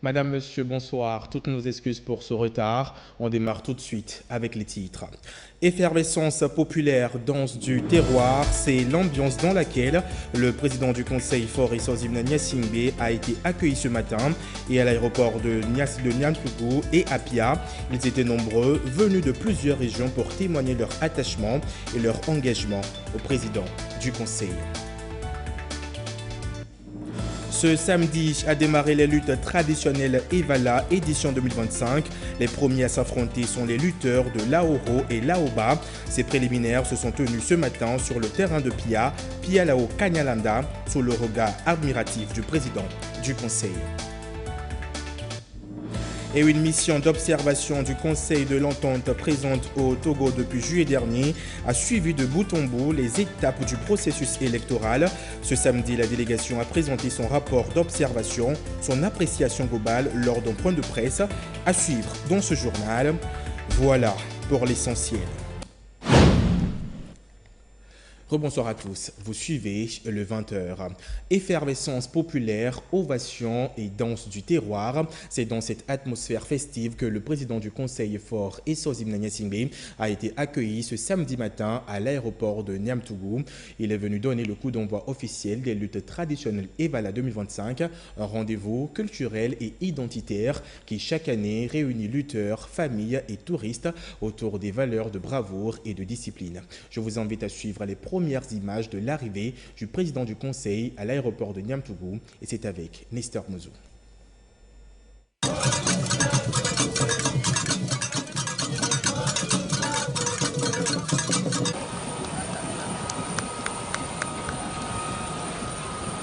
Madame, Monsieur, bonsoir. Toutes nos excuses pour ce retard. On démarre tout de suite avec les titres. Effervescence populaire, danse du terroir, c'est l'ambiance dans laquelle le président du Conseil fort Eswazimna Gnassingbé a été accueilli ce matin et à l'aéroport de Niamtougou et à Pia. Ils étaient nombreux, venus de plusieurs régions pour témoigner leur attachement et leur engagement au président du Conseil. Ce samedi a démarré les luttes traditionnelles Evala édition 2025. Les premiers à s'affronter sont les lutteurs de Laoro et Laoba. Ces préliminaires se sont tenus ce matin sur le terrain de Pia, Lao Kanyalanda, sous le regard admiratif du président du Conseil. Et une mission d'observation du Conseil de l'Entente présente au Togo depuis juillet dernier a suivi de bout en bout les étapes du processus électoral. Ce samedi, la délégation a présenté son rapport d'observation, son appréciation globale lors d'un point de presse à suivre dans ce journal. Voilà pour l'essentiel. Rebonsoir à tous, vous suivez le 20h. Effervescence populaire, ovation et danse du terroir. C'est dans cette atmosphère festive que le président du Conseil fort Eswazimna Gnassingbé a été accueilli ce samedi matin à l'aéroport de Niamtougou. Il est venu donner le coup d'envoi officiel des luttes traditionnelles Evala 2025, un rendez-vous culturel et identitaire qui chaque année réunit lutteurs, familles et touristes autour des valeurs de bravoure et de discipline. Je vous invite à suivre les premières images de l'arrivée du président du Conseil à l'aéroport de Niamtougou et c'est avec Nestor Mouzou.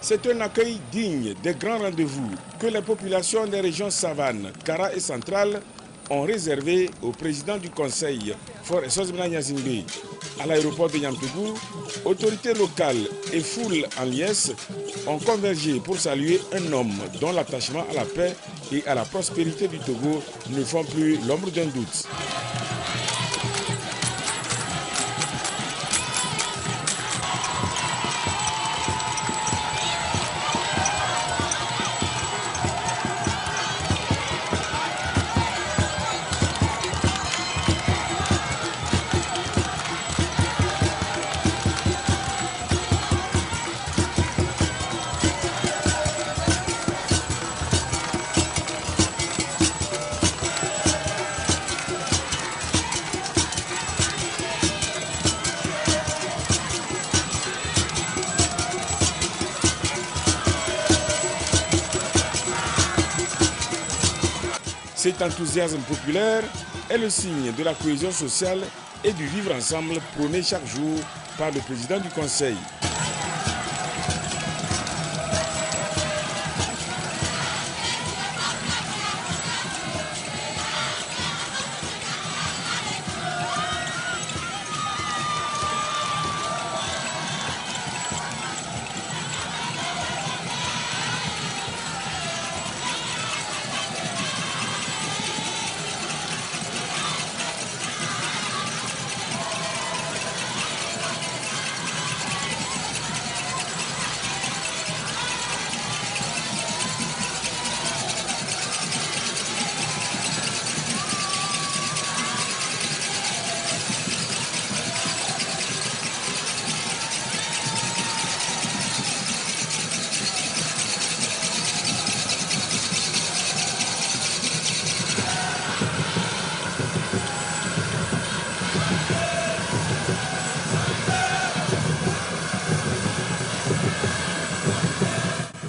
C'est un accueil digne des grands rendez-vous que les populations des régions Savane, Kara et Centrale ont réservé au président du Conseil, Fort Eswazimna Gnassingbé. À l'aéroport de Niamtougou, autorités locales et foules en liesse ont convergé pour saluer un homme dont l'attachement à la paix et à la prospérité du Togo ne font plus l'ombre d'un doute. Cet enthousiasme populaire est le signe de la cohésion sociale et du vivre ensemble prôné chaque jour par le président du Conseil.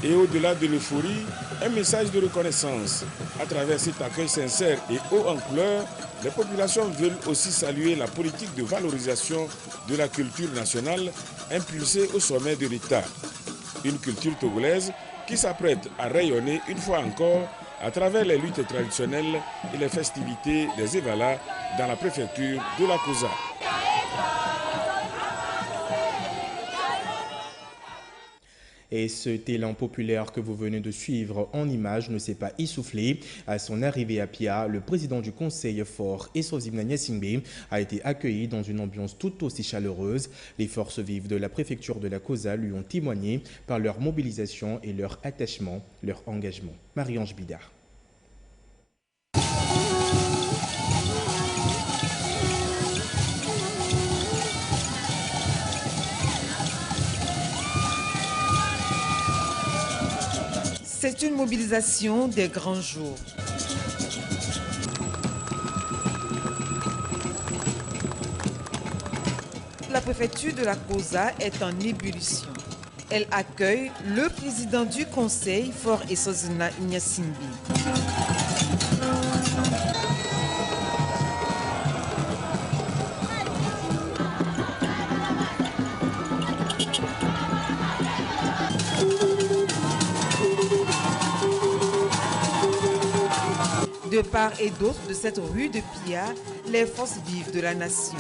Et au-delà de l'euphorie, un message de reconnaissance. À travers cet accueil sincère et haut en couleur, les populations veulent aussi saluer la politique de valorisation de la culture nationale impulsée au sommet de l'État. Une culture togolaise qui s'apprête à rayonner une fois encore à travers les luttes traditionnelles et les festivités des Evala dans la préfecture de la Kosa. Et cet élan populaire que vous venez de suivre en images ne s'est pas essoufflé. À son arrivée à Pia, le président du Conseil fort Eswazimna Gnassingbé a été accueilli dans une ambiance tout aussi chaleureuse. Les forces vives de la préfecture de la Kosa lui ont témoigné par leur mobilisation et leur attachement, leur engagement. Marie-Ange Bidard. C'est une mobilisation des grands jours. La préfecture de la COSA est en ébullition. Elle accueille le président du conseil, Faure Essozina Ignasimbi. De part et d'autre de cette rue de Pia, les forces vives de la nation,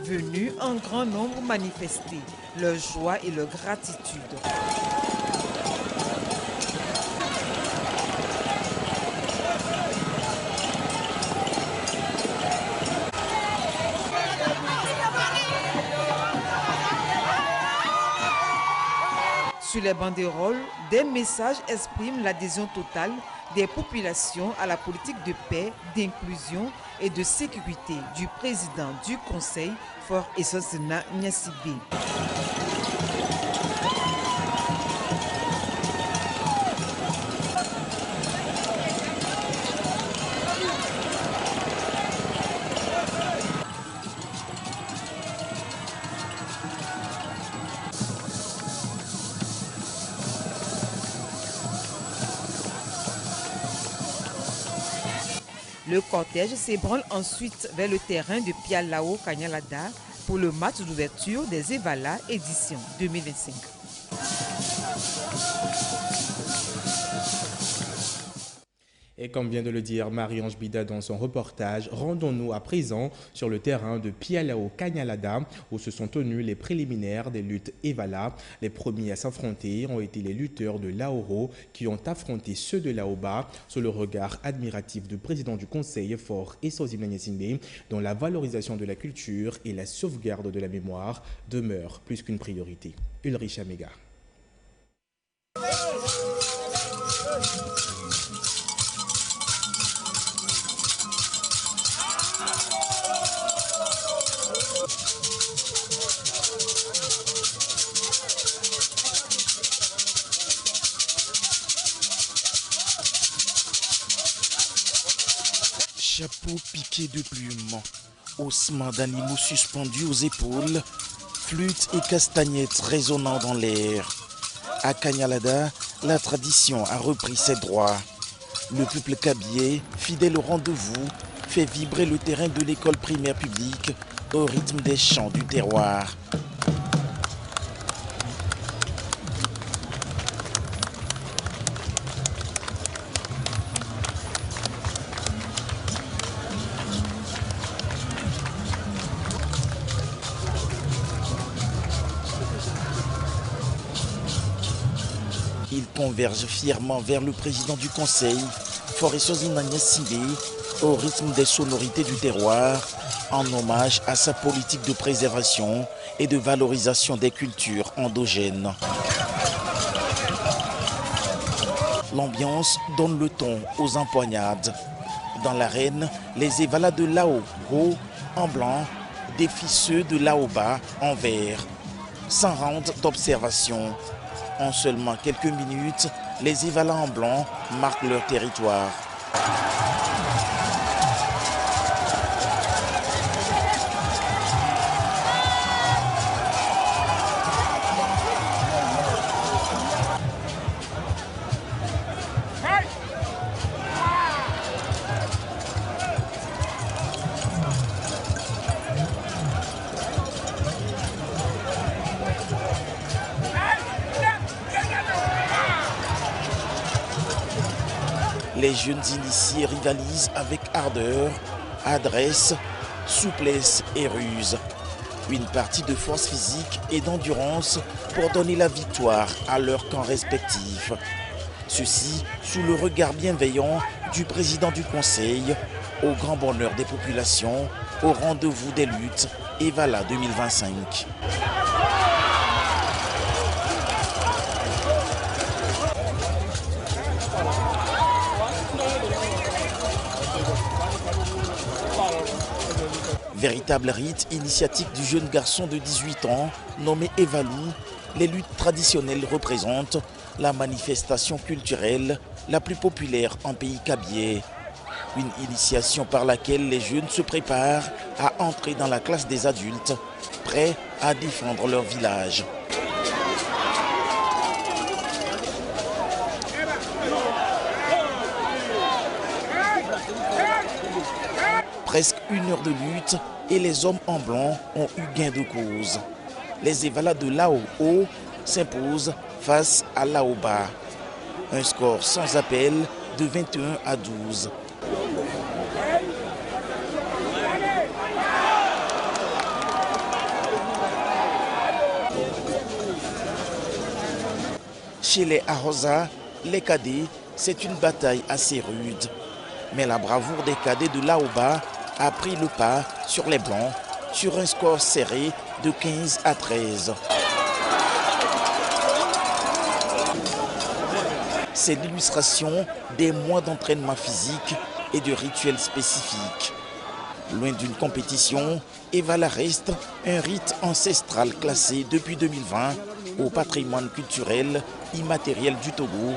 venues en grand nombre manifester leur joie et leur gratitude. Sur les banderoles, des messages expriment l'adhésion totale des populations à la politique de paix, d'inclusion et de sécurité du président du Conseil, Faure Essozina Ignasimbi. Le cortège s'ébranle ensuite vers le terrain de Pialao Kanyalada pour le match d'ouverture des Evala édition 2025. Et comme vient de le dire Marie-Ange Bida dans son reportage, rendons-nous à présent sur le terrain de Pialao Kanyalada où se sont tenus les préliminaires des luttes Evala. Les premiers à s'affronter ont été les lutteurs de Laoro qui ont affronté ceux de Laoba sous le regard admiratif du président du conseil Faure Essozina Ignasimbi dont la valorisation de la culture et la sauvegarde de la mémoire demeurent plus qu'une priorité. Ulrich Amega. Chapeau piqué de plumes, ossements d'animaux suspendus aux épaules, flûtes et castagnettes résonnant dans l'air. À Kanyalada, la tradition a repris ses droits. Le peuple kabyé, fidèle au rendez-vous, fait vibrer le terrain de l'école primaire publique au rythme des chants du terroir. Ils convergent fièrement vers le président du conseil, Faure Essozina Ignasimbi, au rythme des sonorités du terroir, en hommage à sa politique de préservation et de valorisation des cultures endogènes. L'ambiance donne le ton aux empoignades. Dans l'arène, les Evala de Lao Ho en blanc défient ceux de Laoba en vert, sans round d'observation. En seulement quelques minutes, les Evala en blanc marquent leur territoire. Les jeunes initiés rivalisent avec ardeur, adresse, souplesse et ruse. Une partie de force physique et d'endurance pour donner la victoire à leur camp respectif. Ceci sous le regard bienveillant du président du conseil, au grand bonheur des populations, au rendez-vous des luttes Evala 2025. Véritable rite initiatique du jeune garçon de 18 ans, nommé Evalou, les luttes traditionnelles représentent la manifestation culturelle la plus populaire en pays kabyé. Une initiation par laquelle les jeunes se préparent à entrer dans la classe des adultes, prêts à défendre leur village. Presque 1 heure de lutte et les hommes en blanc ont eu gain de cause. Les Evala de Lao-Haut s'imposent face à Lao-Bas. Un score sans appel de 21-12. Chez les Ahosa, les cadets, c'est une bataille assez rude. Mais la bravoure des cadets de Lao-Bas a pris le pas sur les Blancs sur un score serré de 15-13. C'est l'illustration des mois d'entraînement physique et de rituels spécifiques. Loin d'une compétition, Evala reste un rite ancestral classé depuis 2020 au patrimoine culturel immatériel du Togo,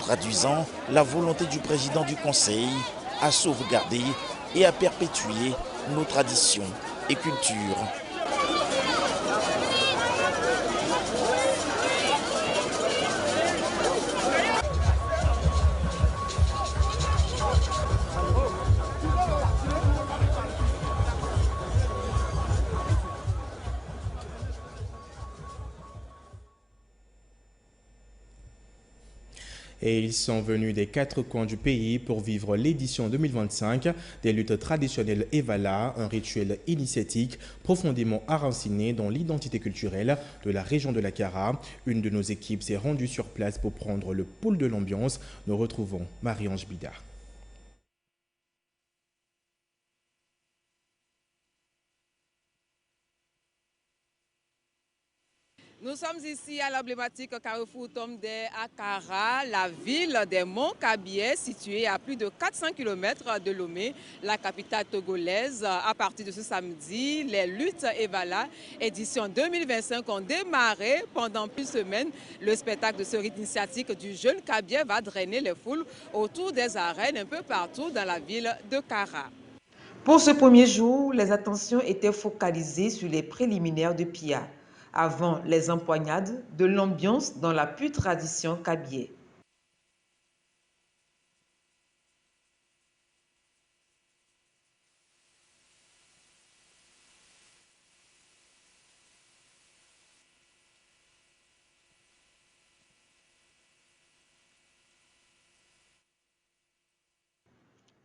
traduisant la volonté du président du Conseil à sauvegarder et à perpétuer nos traditions et cultures. Et ils sont venus des 4 coins du pays pour vivre l'édition 2025 des luttes traditionnelles Evala, un rituel initiatique profondément enraciné dans l'identité culturelle de la région de la Kara. Une de nos équipes s'est rendue sur place pour prendre le pouls de l'ambiance. Nous retrouvons Marie-Ange Bidard. Nous sommes ici à l'emblématique Carrefour Tomde à Kara, la ville des Monts Kabyé, située à plus de 400 km de Lomé, la capitale togolaise. À partir de ce samedi, les luttes Evala, édition 2025, ont démarré pendant plus de semaines. Le spectacle de ce rite initiatique du jeune Kabyé va drainer les foules autour des arènes un peu partout dans la ville de Kara. Pour ce premier jour, les attentions étaient focalisées sur les préliminaires de Pia, avant les empoignades, de l'ambiance dans la pure tradition kabyé.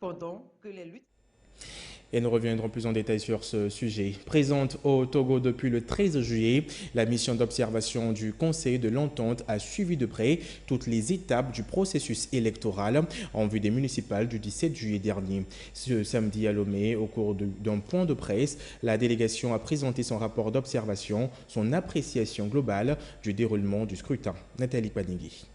Pendant que les luttes... Et nous reviendrons plus en détail sur ce sujet. Présente au Togo depuis le 13 juillet, la mission d'observation du Conseil de l'Entente a suivi de près toutes les étapes du processus électoral en vue des municipales du 17 juillet dernier. Ce samedi à Lomé, au cours d'un point de presse, la délégation a présenté son rapport d'observation, son appréciation globale du déroulement du scrutin. Nathalie Panigui.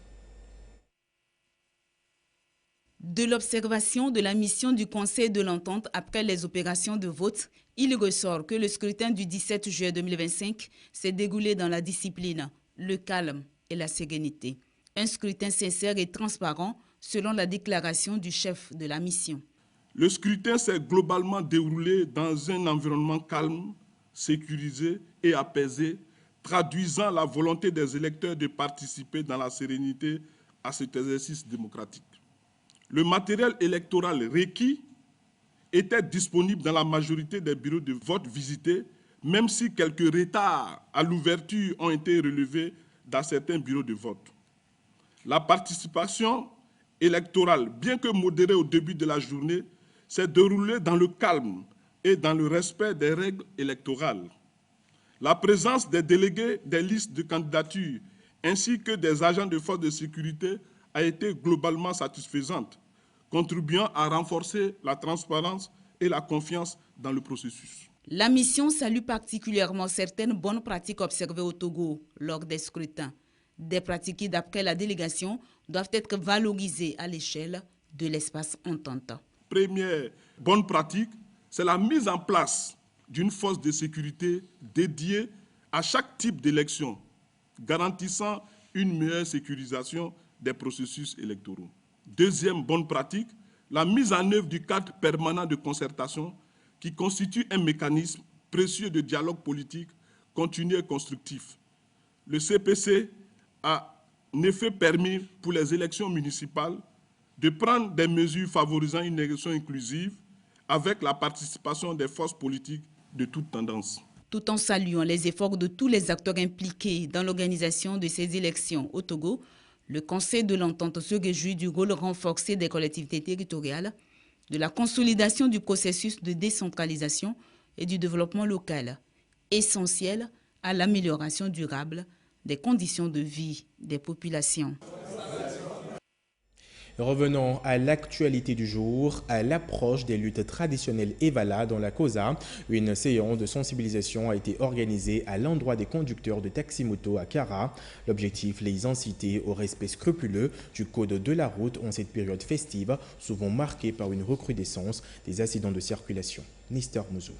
De l'observation de la mission du Conseil de l'Entente après les opérations de vote, il ressort que le scrutin du 17 juillet 2025 s'est déroulé dans la discipline, le calme et la sérénité. Un scrutin sincère et transparent selon la déclaration du chef de la mission. Le scrutin s'est globalement déroulé dans un environnement calme, sécurisé et apaisé, traduisant la volonté des électeurs de participer dans la sérénité à cet exercice démocratique. Le matériel électoral requis était disponible dans la majorité des bureaux de vote visités, même si quelques retards à l'ouverture ont été relevés dans certains bureaux de vote. La participation électorale, bien que modérée au début de la journée, s'est déroulée dans le calme et dans le respect des règles électorales. La présence des délégués des listes de candidature ainsi que des agents de force de sécurité a été globalement satisfaisante, contribuant à renforcer la transparence et la confiance dans le processus. La mission salue particulièrement certaines bonnes pratiques observées au Togo lors des scrutins. Des pratiques qui, d'après la délégation, doivent être valorisées à l'échelle de l'espace entente. Première bonne pratique, c'est la mise en place d'une force de sécurité dédiée à chaque type d'élection, garantissant une meilleure sécurisation des processus électoraux. Deuxième bonne pratique, la mise en œuvre du cadre permanent de concertation qui constitue un mécanisme précieux de dialogue politique continu et constructif. Le CPC a en effet permis pour les élections municipales de prendre des mesures favorisant une élection inclusive avec la participation des forces politiques de toutes tendances. Tout en saluant les efforts de tous les acteurs impliqués dans l'organisation de ces élections au Togo, le Conseil de l'Entente se réjouit du rôle renforcé des collectivités territoriales, de la consolidation du processus de décentralisation et du développement local, essentiel à l'amélioration durable des conditions de vie des populations. Revenons à l'actualité du jour. À l'approche des luttes traditionnelles Evala dans la Kosa, une séance de sensibilisation a été organisée à l'endroit des conducteurs de taxi-moto à Kara. L'objectif, les inciter au respect scrupuleux du code de la route en cette période festive, souvent marquée par une recrudescence des accidents de circulation. Nister Mouzou.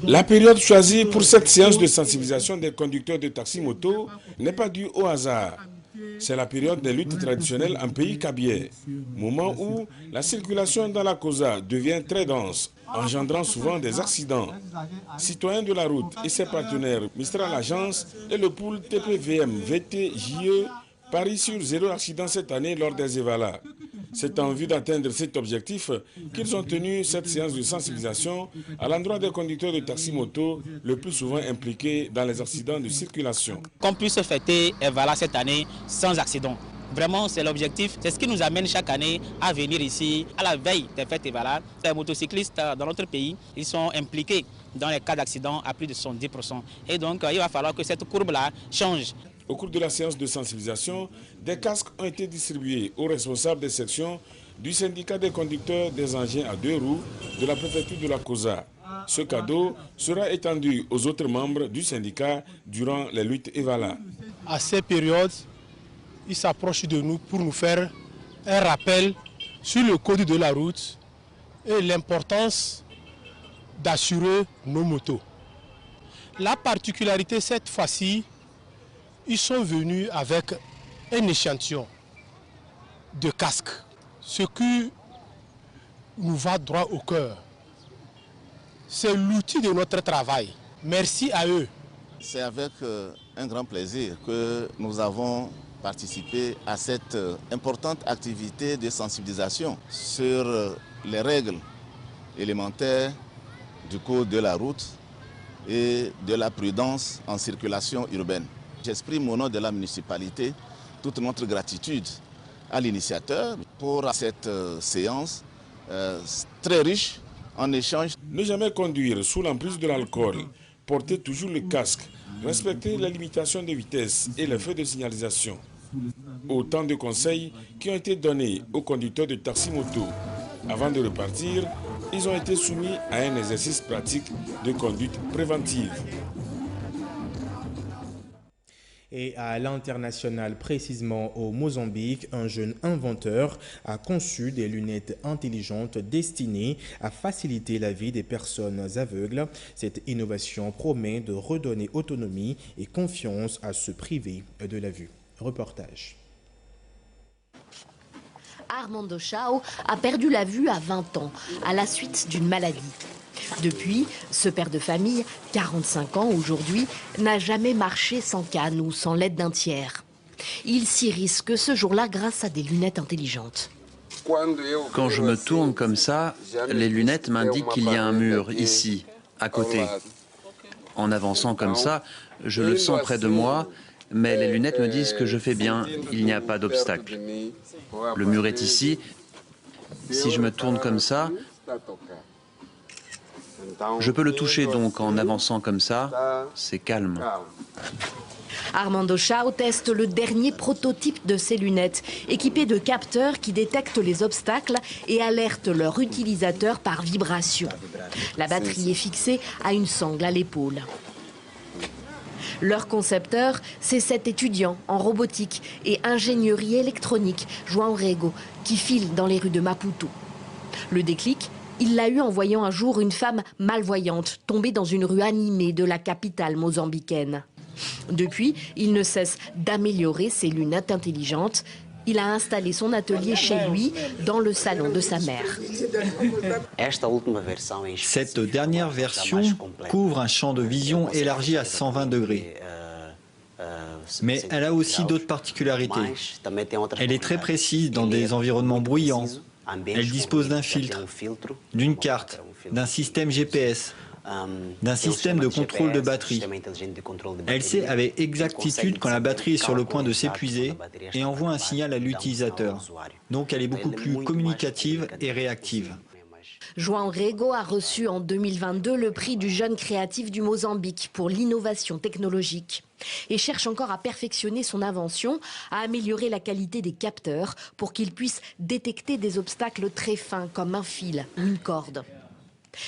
La période choisie pour cette séance de sensibilisation des conducteurs de taxi-moto n'est pas due au hasard. C'est la période des luttes traditionnelles en pays kabyais, moment où la circulation dans la Kosa devient très dense, engendrant souvent des accidents. Citoyens de la route et ses partenaires Mistral Agence et le pool TPVM VTJE parient sur 0 accident cette année lors des Evala. C'est en vue d'atteindre cet objectif qu'ils ont tenu cette séance de sensibilisation à l'endroit des conducteurs de taxi-moto le plus souvent impliqués dans les accidents de circulation. Qu'on puisse fêter Evala cette année sans accident. Vraiment, c'est l'objectif. C'est ce qui nous amène chaque année à venir ici, à la veille des fêtes Evala. Les motocyclistes dans notre pays, ils sont impliqués dans les cas d'accident à plus de 70%. Et donc, il va falloir que cette courbe-là change. Au cours de la séance de sensibilisation, des casques ont été distribués aux responsables des sections du syndicat des conducteurs des engins à 2 roues de la préfecture de la Kosa. Ce cadeau sera étendu aux autres membres du syndicat durant les luttes Evala. À cette période, ils s'approchent de nous pour nous faire un rappel sur le code de la route et l'importance d'assurer nos motos. La particularité cette fois-ci, ils sont venus avec un échantillon de casques, ce qui nous va droit au cœur. C'est l'outil de notre travail. Merci à eux. C'est avec un grand plaisir que nous avons participé à cette importante activité de sensibilisation sur les règles élémentaires du code de la route et de la prudence en circulation urbaine. J'exprime au nom de la municipalité toute notre gratitude à l'initiateur pour cette séance très riche en échange. Ne jamais conduire sous l'emprise de l'alcool, porter toujours le casque, respecter les limitations de vitesse et les feux de signalisation. Autant de conseils qui ont été donnés aux conducteurs de taxi-moto. Avant de repartir, ils ont été soumis à un exercice pratique de conduite préventive. Et à l'international, précisément au Mozambique, un jeune inventeur a conçu des lunettes intelligentes destinées à faciliter la vie des personnes aveugles. Cette innovation promet de redonner autonomie et confiance à ceux privés de la vue. Reportage. Armando Chao a perdu la vue à 20 ans à la suite d'une maladie. Depuis, ce père de famille, 45 ans aujourd'hui, n'a jamais marché sans canne ou sans l'aide d'un tiers. Il s'y risque ce jour-là grâce à des lunettes intelligentes. Quand je me tourne comme ça, les lunettes m'indiquent qu'il y a un mur ici, à côté. En avançant comme ça, je le sens près de moi, mais les lunettes me disent que je fais bien, il n'y a pas d'obstacle. Le mur est ici. Si je me tourne comme ça, je peux le toucher, donc en avançant comme ça, c'est calme. Armando Chao teste le dernier prototype de ces lunettes, équipées de capteurs qui détectent les obstacles et alertent leur utilisateur par vibration. La batterie est fixée à une sangle à l'épaule. Leur concepteur, c'est cet étudiant en robotique et ingénierie électronique, João Rego, qui file dans les rues de Maputo. Le déclic, Il l'a eu en voyant un jour une femme malvoyante tomber dans une rue animée de la capitale mozambicaine. Depuis, il ne cesse d'améliorer ses lunettes intelligentes. Il a installé son atelier chez lui, dans le salon de sa mère. Cette dernière version couvre un champ de vision élargi à 120 degrés. Mais elle a aussi d'autres particularités. Elle est très précise dans des environnements bruyants. Elle dispose d'un filtre, d'une carte, d'un système GPS, d'un système de contrôle de batterie. Elle sait avec exactitude quand la batterie est sur le point de s'épuiser et envoie un signal à l'utilisateur. Donc elle est beaucoup plus communicative et réactive. João Rego a reçu en 2022 le prix du jeune créatif du Mozambique pour l'innovation technologique et cherche encore à perfectionner son invention, à améliorer la qualité des capteurs pour qu'ils puissent détecter des obstacles très fins comme un fil ou une corde.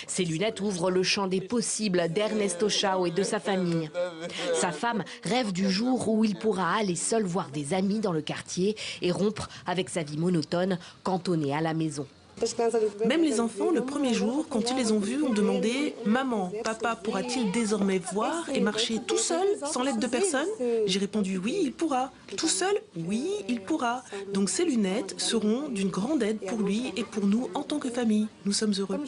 Ces lunettes ouvrent le champ des possibles d'Ernesto Chao et de sa famille. Sa femme rêve du jour où il pourra aller seul voir des amis dans le quartier et rompre avec sa vie monotone, cantonnée à la maison. Même les enfants, le premier jour, quand ils les ont vus, ont demandé « Maman, papa pourra-t-il désormais voir et marcher tout seul, sans l'aide de personne ?» J'ai répondu « Oui, il pourra. » Tout seul ? Oui, il pourra. Donc ces lunettes seront d'une grande aide pour lui et pour nous en tant que famille. Nous sommes heureux.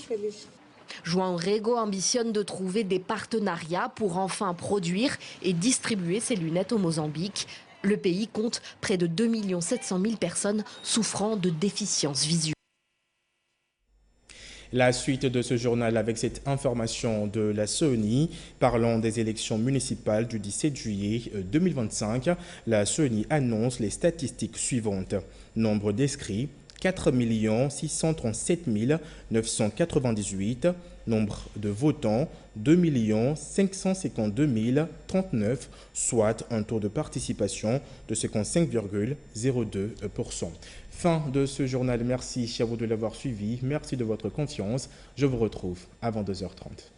João Rego ambitionne de trouver des partenariats pour enfin produire et distribuer ces lunettes au Mozambique. Le pays compte près de 2 700 000 personnes souffrant de déficience visuelle. La suite de ce journal avec cette information de la CENI. Parlant des élections municipales du 17 juillet 2025, la CENI annonce les statistiques suivantes. Nombre d'inscrits, 4 637 998. Nombre de votants, 2 552 039, soit un taux de participation de 55,02%. Fin de ce journal. Merci à vous de l'avoir suivi. Merci de votre confiance. Je vous retrouve avant 2h30.